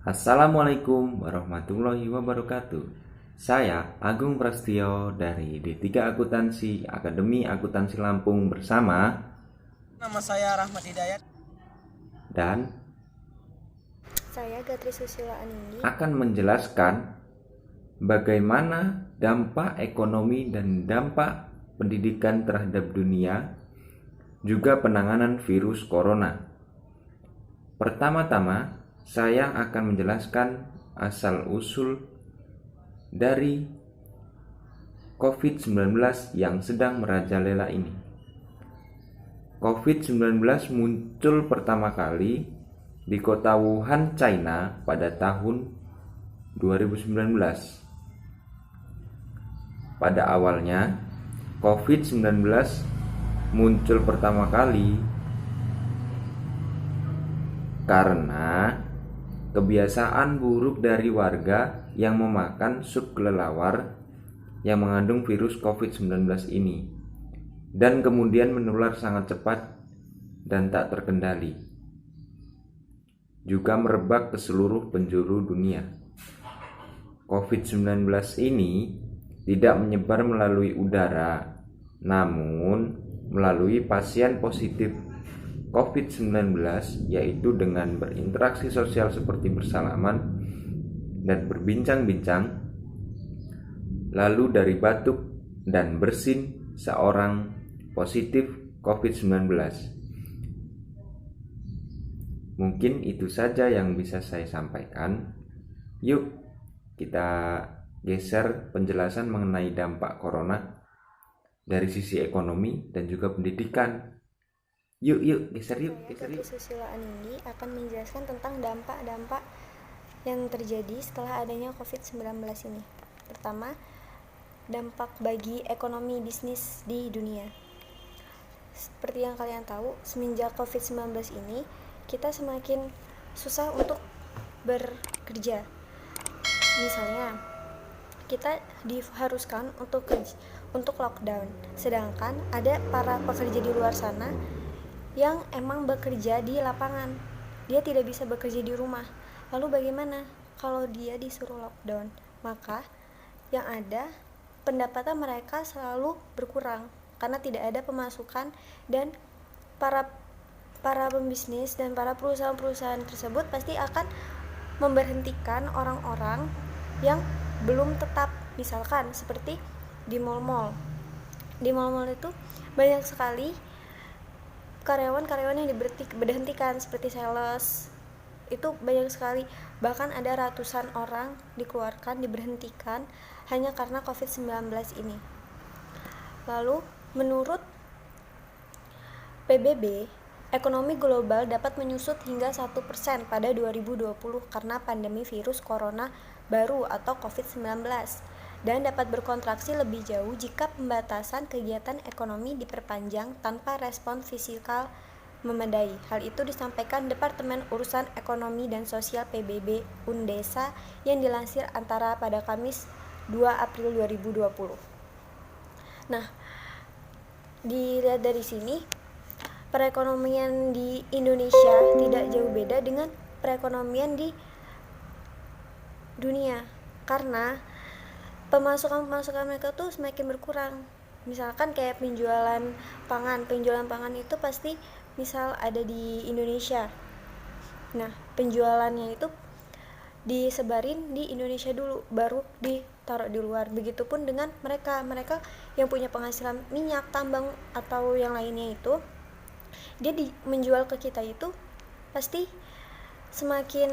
Assalamualaikum warahmatullahi wabarakatuh. Saya Agung Prastio dari D3 Akuntansi Akademi Akuntansi Lampung bersama Nama saya Rahmat Hidayat. dan Saya Gatri Susila Anindi akan menjelaskan bagaimana dampak ekonomi dan dampak pendidikan terhadap dunia, juga penanganan virus corona. Pertama-tama, saya akan menjelaskan asal-usul dari COVID-19 yang sedang merajalela ini. COVID-19 muncul pertama kali di kota Wuhan, China pada tahun 2019. Pada awalnya, COVID-19 muncul pertama kali karena kebiasaan buruk dari warga yang memakan sup kelelawar yang mengandung virus COVID-19 ini, dan kemudian menular sangat cepat dan tak terkendali, juga merebak ke seluruh penjuru dunia. COVID-19 ini tidak menyebar melalui udara, namun melalui pasien positif COVID-19, yaitu dengan berinteraksi sosial seperti bersalaman dan berbincang-bincang, lalu dari batuk dan bersin seorang positif COVID-19. Mungkin itu saja yang bisa saya sampaikan. Yuk kita geser penjelasan mengenai dampak corona dari sisi ekonomi dan juga pendidikan. Yuk geser yuk. Gatri Susila Anindi akan menjelaskan tentang dampak-dampak yang terjadi setelah adanya COVID-19 ini. Pertama, dampak bagi ekonomi bisnis di dunia. Seperti yang kalian tahu, semenjak COVID-19 ini kita semakin susah untuk bekerja. Misalnya, kita diharuskan untuk lockdown, sedangkan ada para pekerja di luar sana yang emang bekerja di lapangan, dia tidak bisa bekerja di rumah. Lalu bagaimana kalau dia disuruh lockdown? Maka yang ada, pendapatan mereka selalu berkurang karena tidak ada pemasukan, dan para pembisnis dan para perusahaan-perusahaan tersebut pasti akan memberhentikan orang-orang yang belum tetap. Misalkan seperti di mall-mall itu banyak sekali karyawan-karyawan yang diberhentikan, seperti sales itu banyak sekali, bahkan ada ratusan orang diberhentikan hanya karena COVID-19 ini. Lalu menurut PBB, ekonomi global dapat menyusut hingga 1% pada 2020 karena pandemi virus corona baru atau COVID-19, dan dapat berkontraksi lebih jauh jika pembatasan kegiatan ekonomi diperpanjang tanpa respon fiskal memadai. Hal itu disampaikan Departemen Urusan Ekonomi dan Sosial PBB Undesa yang dilansir Antara pada Kamis 2 April 2020. Nah, dilihat dari sini, perekonomian di Indonesia tidak jauh beda dengan perekonomian di dunia, karena pemasukan mereka tuh semakin berkurang. Misalkan kayak penjualan pangan itu pasti misal ada di Indonesia. Nah, penjualannya itu disebarin di Indonesia dulu, baru ditaruh di luar. Begitupun dengan mereka yang punya penghasilan minyak, tambang atau yang lainnya itu, dia menjual ke kita itu pasti semakin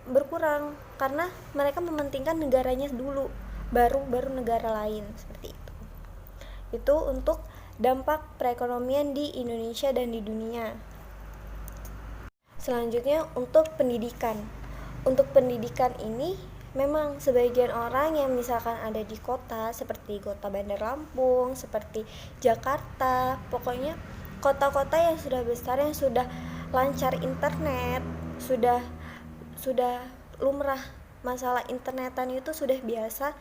berkurang karena mereka mementingkan negaranya dulu, baru negara lain, seperti itu. Itu untuk dampak perekonomian di Indonesia dan di dunia. Selanjutnya untuk pendidikan. Untuk pendidikan ini memang sebagian orang yang misalkan ada di kota seperti kota Bandar Lampung, seperti Jakarta, pokoknya kota-kota yang sudah besar, yang sudah lancar internet, sudah lumrah masalah internetan itu sudah biasa,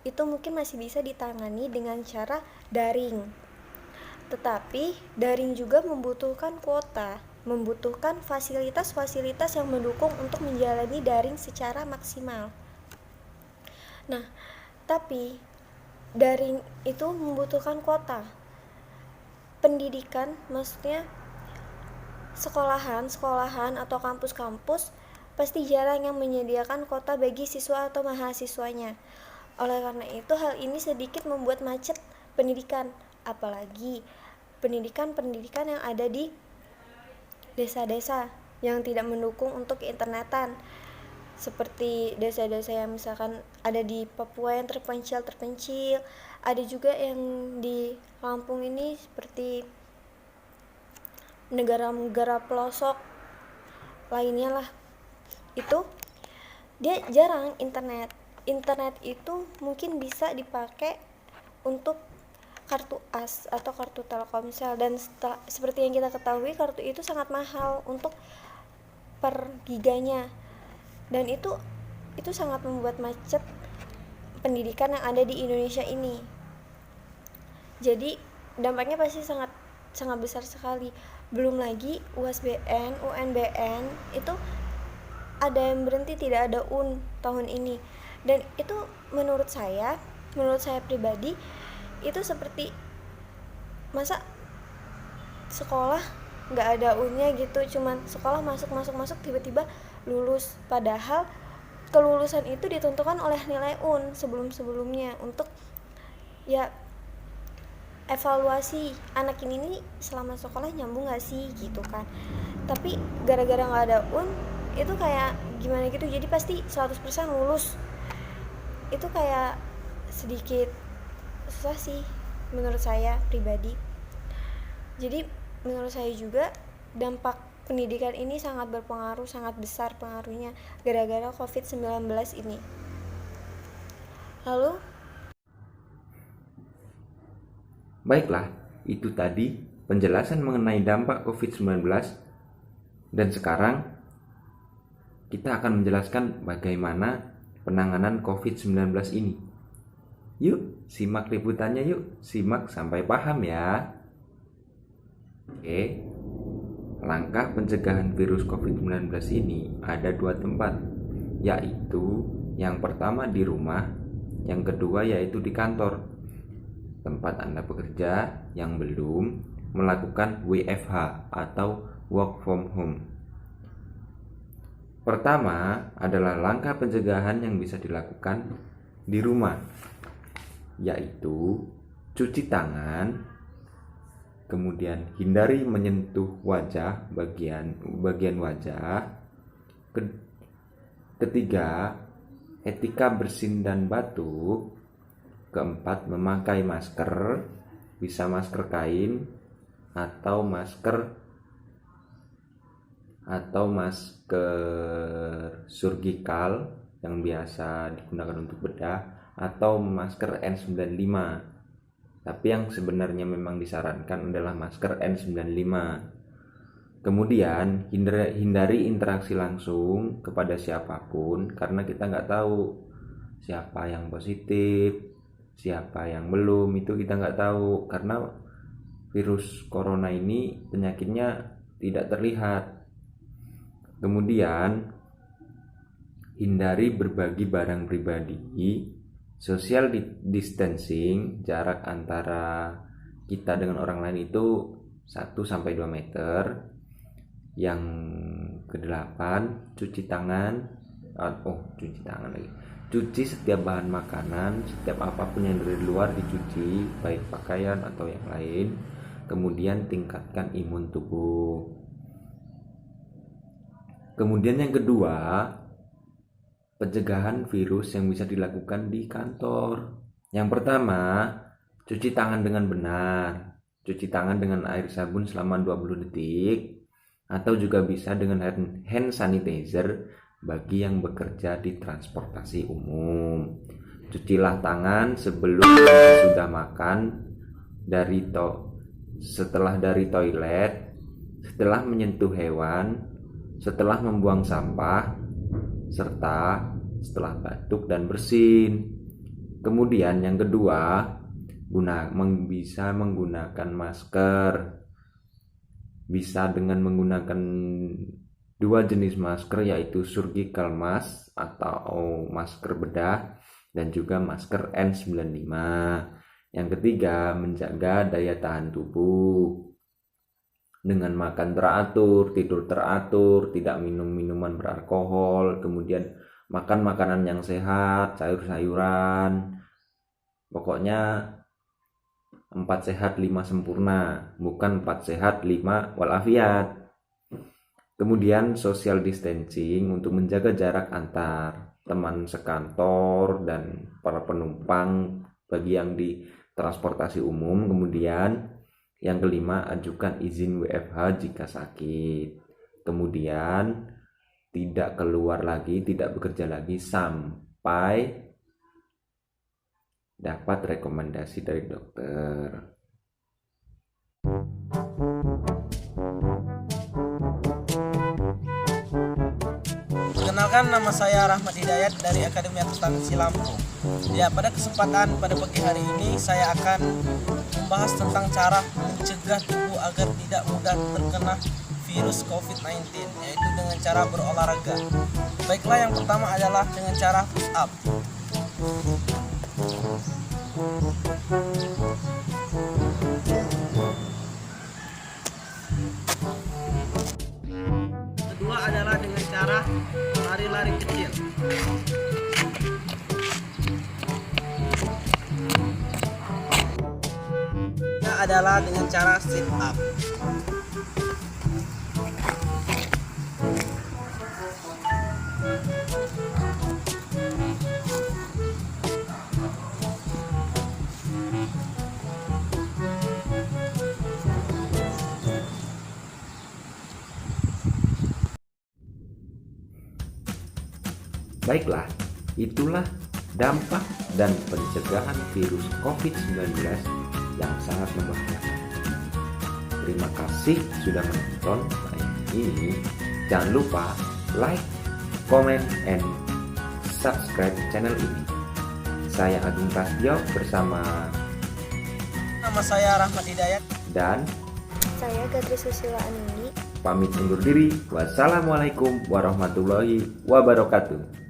itu mungkin masih bisa ditangani dengan cara daring. Tetapi daring juga membutuhkan kuota. membutuhkan fasilitas-fasilitas yang mendukung untuk menjalani daring secara maksimal. Nah, tapi daring itu membutuhkan kuota. Pendidikan, maksudnya sekolahan atau kampus-kampus pasti jarang yang menyediakan kuota bagi siswa atau mahasiswanya. Oleh karena itu, hal ini sedikit membuat macet pendidikan, apalagi pendidikan yang ada di desa-desa yang tidak mendukung untuk internetan, seperti desa-desa yang misalkan ada di Papua yang terpencil, ada juga yang di Lampung ini seperti negara-negara pelosok lainnya lah. Itu dia jarang internet itu mungkin bisa dipakai untuk kartu AS atau kartu Telkomsel, dan seperti yang kita ketahui kartu itu sangat mahal untuk per giganya, dan itu sangat membuat macet pendidikan yang ada di Indonesia ini. Jadi dampaknya pasti sangat besar sekali. Belum lagi USBN, UNBN itu ada yang berhenti, tidak ada tahun ini. Dan itu menurut saya pribadi itu seperti, masa sekolah nggak ada unnya gitu, cuman sekolah masuk tiba-tiba lulus, padahal kelulusan itu ditentukan oleh nilai sebelum-sebelumnya untuk ya evaluasi anak ini nih selama sekolah nyambung gak sih gitu kan. Tapi gara-gara gak ada itu kayak gimana gitu, jadi pasti 100% lulus. Itu kayak sedikit susah sih menurut saya pribadi. Jadi menurut saya juga dampak pendidikan ini sangat berpengaruh, sangat besar pengaruhnya gara-gara COVID-19 ini. Lalu Baiklah, itu tadi penjelasan mengenai dampak COVID-19, dan sekarang kita akan menjelaskan bagaimana penanganan COVID-19 ini. Yuk, simak liputannya yuk, simak sampai paham ya. Oke, langkah pencegahan virus COVID-19 ini ada 2 tempat, yaitu yang pertama di rumah, yang kedua yaitu di kantor, tempat Anda bekerja yang belum melakukan WFH atau work from home. Pertama adalah langkah pencegahan yang bisa dilakukan di rumah, yaitu cuci tangan, kemudian hindari menyentuh wajah, bagian wajah. Ketiga, etika bersin dan batuk. Keempat, memakai masker, bisa masker kain atau masker surgikal yang biasa digunakan untuk bedah, atau masker N95. Tapi yang sebenarnya memang disarankan adalah masker N95. Kemudian hindari interaksi langsung kepada siapapun, karena kita nggak tahu siapa yang positif, siapa yang belum, itu kita nggak tahu, karena virus corona ini penyakitnya tidak terlihat. Kemudian hindari berbagi barang pribadi, social distancing, jarak antara kita dengan orang lain itu 1-2 meter. Yang kedelapan, cuci setiap bahan makanan, setiap apapun yang dari luar dicuci, baik pakaian atau yang lain. Kemudian tingkatkan imun tubuh. Kemudian yang kedua, pencegahan virus yang bisa dilakukan di kantor. Yang pertama, cuci tangan dengan benar. Cuci tangan dengan air sabun selama 20 detik, atau juga bisa dengan hand sanitizer bagi yang bekerja di transportasi umum. Cucilah tangan sebelum dan sudah makan, setelah dari toilet, setelah menyentuh hewan, setelah membuang sampah, serta setelah batuk dan bersin. Kemudian yang kedua, bisa menggunakan masker. bisa dengan menggunakan dua jenis masker, yaitu surgical mask atau masker bedah dan juga masker N95. Yang ketiga, menjaga daya tahan tubuh dengan makan teratur, tidur teratur, tidak minum minuman beralkohol, kemudian makan makanan yang sehat, sayur-sayuran. Pokoknya 4 sehat 5 sempurna, bukan 4 sehat 5 walafiat. Kemudian social distancing untuk menjaga jarak antar teman sekantor dan para penumpang bagi yang di transportasi umum. Kemudian yang kelima, ajukan izin WFH jika sakit. Kemudian tidak keluar lagi, tidak bekerja lagi sampai dapat rekomendasi dari dokter. Perkenalkan, nama saya Rahmat Hidayat dari Akademi Akuntansi Lampung. Ya, pada kesempatan pada pagi hari ini saya akan membahas tentang cara mencegah tubuh agar tidak mudah terkena virus COVID-19, yaitu dengan cara berolahraga. Baiklah, yang pertama adalah dengan cara push up. Kedua adalah dengan cara lari-lari kecil. Ketiga adalah dengan cara sit up. Baiklah, itulah dampak dan pencegahan virus COVID-19 yang sangat membahayakan. Terima kasih sudah menonton ini. Jangan lupa like, comment, and subscribe channel ini. Saya Agung Prasetyo bersama Nama saya Rahmat Hidayat dan Saya Gadri Susila Anindi. pamit undur diri. Wassalamualaikum warahmatullahi wabarakatuh.